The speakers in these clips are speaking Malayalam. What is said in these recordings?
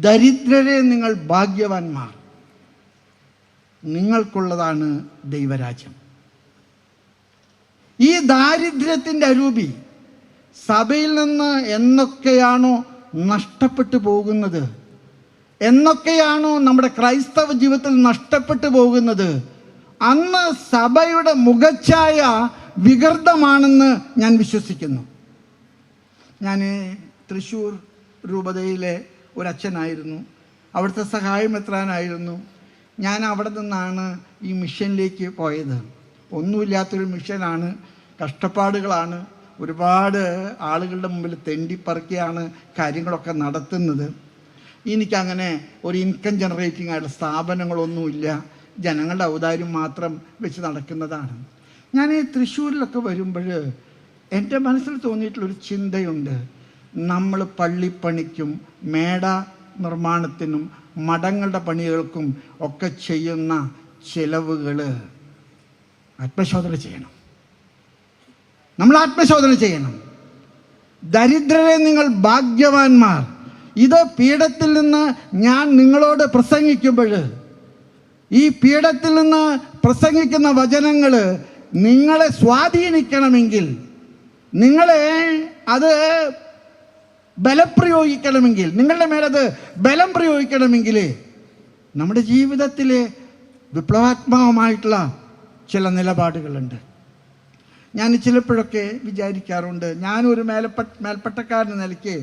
ദരിദ്രരെ നിങ്ങൾ ഭാഗ്യവാന്മാർ, നിങ്ങൾക്കുള്ളതാണ് ദൈവരാജ്യം. ഈ ദാരിദ്ര്യത്തിൻ്റെ അരൂപി സഭയിൽ നിന്ന് എന്നൊക്കെയാണോ നഷ്ടപ്പെട്ടു പോകുന്നത്, എന്നൊക്കെയാണോ നമ്മുടെ ക്രൈസ്തവ ജീവിതത്തിൽ നഷ്ടപ്പെട്ടു പോകുന്നത്, അന്ന് സഭയുടെ മുഖച്ഛായ വികൃതമാണെന്ന് ഞാൻ വിശ്വസിക്കുന്നു. ഞാൻ തൃശ്ശൂർ രൂപതയിലെ ഒരച്ഛനായിരുന്നു, അവിടുത്തെ സഹായമെത്രാനായിരുന്നു. ഞാൻ അവിടെ നിന്നാണ് ഈ മിഷനിലേക്ക് പോയത്. ഒന്നുമില്ലാത്തൊരു മിഷനാണ്, കഷ്ടപ്പാടുകളാണ്, ഒരുപാട് ആളുകളുടെ മുമ്പിൽ തെണ്ടിപ്പറക്കിയാണ് കാര്യങ്ങളൊക്കെ നടത്തുന്നത്. എനിക്കങ്ങനെ ഒരു ഇൻകം ജനറേറ്റിംഗ് ആയിട്ടുള്ള സ്ഥാപനങ്ങളൊന്നുമില്ല, ജനങ്ങളുടെ ഔദാര്യം മാത്രം വെച്ച് നടക്കുന്നതാണ്. ഞാൻ ഈ തൃശ്ശൂരിലൊക്കെ വരുമ്പോൾ എൻ്റെ മനസ്സിൽ തോന്നിയിട്ടുള്ളൊരു ചിന്തയുണ്ട്. നമ്മൾ പള്ളിപ്പണിക്കും മേട നിർമ്മാണത്തിനും മഠങ്ങളുടെ പണികൾക്കും ഒക്കെ ചെയ്യുന്ന ചിലവുകൾ ആത്മശോധന ചെയ്യണം. നമ്മൾ ആത്മശോധന ചെയ്യണം. ദരിദ്രരെ നിങ്ങൾ ഭാഗ്യവാന്മാർ. ഇത് പീഠത്തിൽ നിന്ന് ഞാൻ നിങ്ങളോട് പ്രസംഗിക്കുമ്പോൾ, ഈ പീഠത്തിൽ നിന്ന് പ്രസംഗിക്കുന്ന വചനങ്ങൾ നിങ്ങളെ സ്വാധീനിക്കണമെങ്കിൽ, നിങ്ങളെ അത് ബലപ്രയോഗിക്കണമെങ്കിൽ, നിങ്ങളുടെ മേലത് ബലം പ്രയോഗിക്കണമെങ്കിൽ നമ്മുടെ ജീവിതത്തിലെ വിപ്ലവാത്മകമായിട്ടുള്ള ചില നിലപാടുകളുണ്ട്. ഞാൻ ചിലപ്പോഴൊക്കെ വിചാരിക്കാറുണ്ട്, ഞാനൊരു മേൽപ്പട്ടക്കാരൻ നിലയ്ക്ക്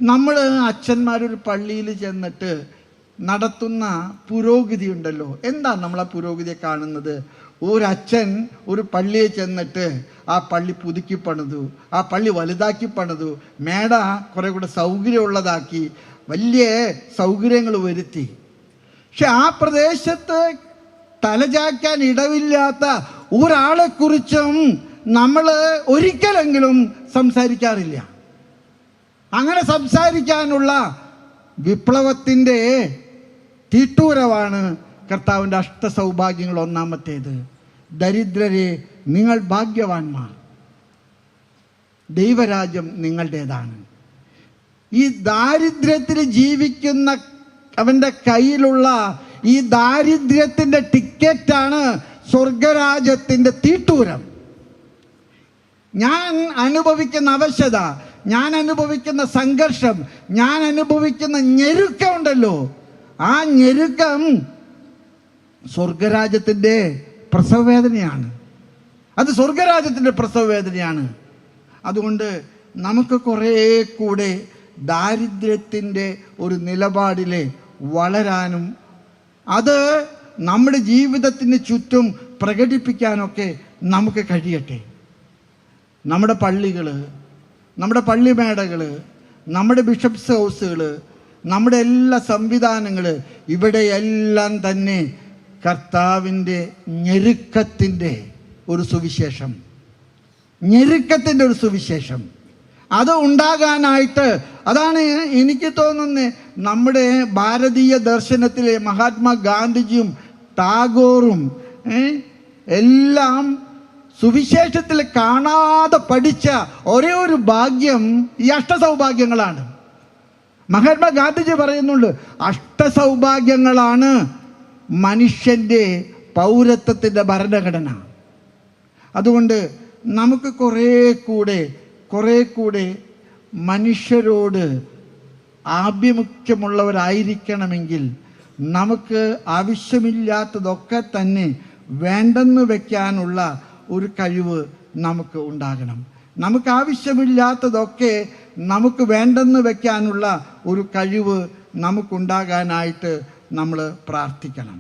നമ്മൾ അച്ഛന്മാരൊരു പള്ളിയിൽ ചെന്നിട്ട് നടത്തുന്ന പുരോഗതി ഉണ്ടല്ലോ, എന്താ നമ്മൾ ആ പുരോഗതിയെ കാണുന്നത്? ഒരച്ഛൻ ഒരു പള്ളിയെ ചെന്നിട്ട് ആ പള്ളി പുതുക്കി പണിതു, ആ പള്ളി വലുതാക്കി പണിതു, മേട കുറേ കൂടെ സൗകര്യമുള്ളതാക്കി, വലിയ സൗകര്യങ്ങൾ വരുത്തി. പക്ഷെ ആ പ്രദേശത്ത് തലചായ്ക്കാൻ ഇടവില്ലാത്ത ഒരാളെക്കുറിച്ചും നമ്മൾ ഒരിക്കലെങ്കിലും സംസാരിക്കാറില്ല. അങ്ങനെ സംസാരിക്കാനുള്ള വിപ്ലവത്തിൻ്റെ തീട്ടൂരമാണ് കർത്താവിൻ്റെ അഷ്ടസൗഭാഗ്യങ്ങൾ. ഒന്നാമത്തേത്, ദരിദ്രരെ നിങ്ങൾ ഭാഗ്യവാന്മാർ, ദൈവരാജ്യം നിങ്ങളുടേതാണ്. ഈ ദാരിദ്ര്യത്തിൽ ജീവിക്കുന്ന അവൻ്റെ കയ്യിലുള്ള ഈ ദാരിദ്ര്യത്തിൻ്റെ ടിക്കറ്റാണ് സ്വർഗരാജ്യത്തിൻ്റെ തീട്ടൂരം. ഞാൻ അനുഭവിക്കുന്ന അവശത, ഞാൻ അനുഭവിക്കുന്ന സംഘർഷം, ഞാൻ അനുഭവിക്കുന്ന ഞെരുക്കം ഉണ്ടല്ലോ, ആ ഞെരുക്കം സ്വർഗരാജ്യത്തിൻ്റെ പ്രസവവേദനയാണ്. അത് സ്വർഗരാജ്യത്തിൻ്റെ പ്രസവവേദനയാണ്. അതുകൊണ്ട് നമുക്ക് കുറേ കൂടെ ദാരിദ്ര്യത്തിൻ്റെ ഒരു നിലപാടിൽ വളരാനും അത് നമ്മുടെ ജീവിതത്തിന് ചുറ്റും പ്രകടിപ്പിക്കാനൊക്കെ നമുക്ക് കഴിയട്ടെ. നമ്മുടെ പള്ളികൾ, നമ്മുടെ പള്ളിമേടകൾ, നമ്മുടെ ബിഷപ്സ് ഹൗസുകൾ, നമ്മുടെ എല്ലാ സംവിധാനങ്ങൾ, ഇവിടെയെല്ലാം തന്നെ കർത്താവിൻ്റെ ഞെരുക്കത്തിൻ്റെ ഒരു സുവിശേഷം, ഞെരുക്കത്തിൻ്റെ ഒരു സുവിശേഷം അത് ഉണ്ടാകാനായിട്ട്, അതാണ് എനിക്ക് തോന്നുന്നത് നമ്മുടെ ഭാരതീയ ദർശനത്തിലെ മഹാത്മാഗാന്ധിജിയും ടാഗോറും എല്ലാം സുവിശേഷത്തിൽ കാണാതെ പഠിച്ച ഒരേ ഒരു ഭാഗ്യം ഈ അഷ്ടസൗഭാഗ്യങ്ങളാണ്. മഹാത്മാഗാന്ധിജി പറയുന്നുണ്ട്, അഷ്ടസൗഭാഗ്യങ്ങളാണ് മനുഷ്യൻ്റെ പൗരത്വത്തിൻ്റെ ഭരണഘടന. അതുകൊണ്ട് നമുക്ക് കുറേ കൂടെ മനുഷ്യരോട് ആഭിമുഖ്യമുള്ളവരായിരിക്കണമെങ്കിൽ നമുക്ക് ആവശ്യമില്ലാത്തതൊക്കെ തന്നെ വേണ്ടെന്ന് വയ്ക്കാനുള്ള ഒരു കഴിവ് നമുക്ക് ഉണ്ടാകണം. നമുക്ക് ആവശ്യമില്ലാത്തതൊക്കെ നമുക്ക് വേണ്ടെന്ന് വയ്ക്കാനുള്ള ഒരു കഴിവ് നമുക്കുണ്ടാകാനായിട്ട് നമ്മൾ പ്രാർത്ഥിക്കണം.